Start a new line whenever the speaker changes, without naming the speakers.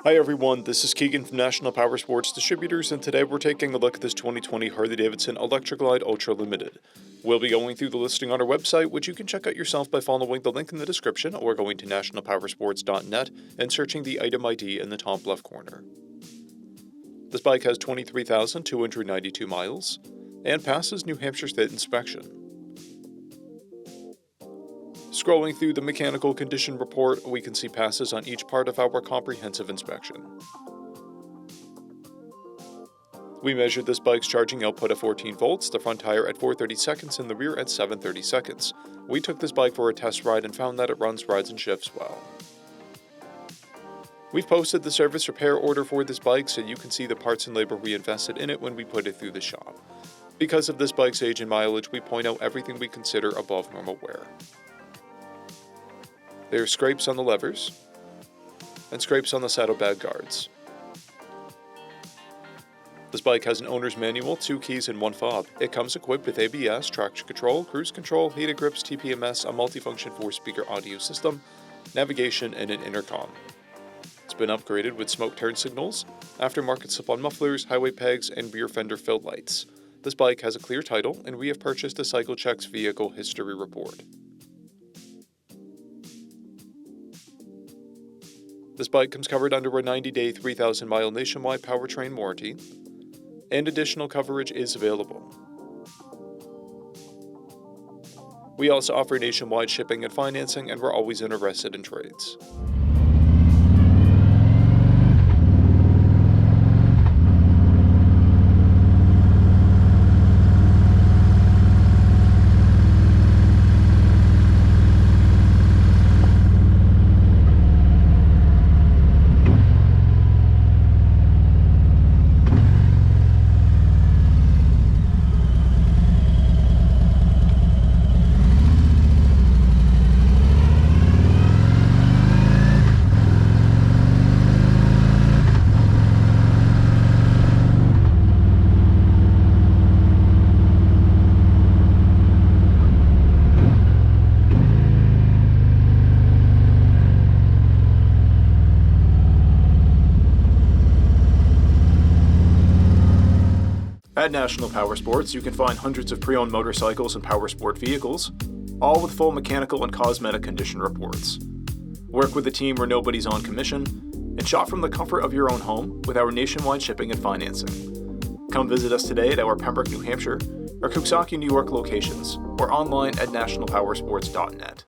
Hi everyone, this is Keegan from National Powersports Distributors, and today we're taking a look at this 2020 Harley-Davidson Electroglide Ultra Limited. We'll be going through the listing on our website, which you can check out yourself by following the link in the description or going to nationalpowersports.net and searching the item ID in the top left corner. This bike has 23,292 miles and passes New Hampshire State inspection. Scrolling through the mechanical condition report, we can see passes on each part of our comprehensive inspection. We measured this bike's charging output at 14 volts, the front tire at 430 seconds, and the rear at 730 seconds. We took this bike for a test ride and found that it runs, rides, and shifts well. We've posted the service repair order for this bike so you can see the parts and labor we invested in it when we put it through the shop. Because of this bike's age and mileage, we point out everything we consider above normal wear. There are scrapes on the levers and scrapes on the saddlebag guards. This bike has an owner's manual, 2 keys, and 1 fob. It comes equipped with ABS, traction control, cruise control, heated grips, TPMS, a multifunction 4-speaker audio system, navigation, and an intercom. It's been upgraded with smoke turn signals, aftermarket slip-on mufflers, highway pegs, and rear fender fill lights. This bike has a clear title, and we have purchased a CycleCheck's vehicle history report. This bike comes covered under a 90-day, 3,000-mile nationwide powertrain warranty, and additional coverage is available. We also offer nationwide shipping and financing, and we're always interested in trades. At National Powersports, you can find hundreds of pre-owned motorcycles and powersport vehicles, all with full mechanical and cosmetic condition reports. Work with a team where nobody's on commission, and shop from the comfort of your own home with our nationwide shipping and financing. Come visit us today at our Pembroke, New Hampshire, or Coxsackie, New York locations, or online at nationalpowersports.net.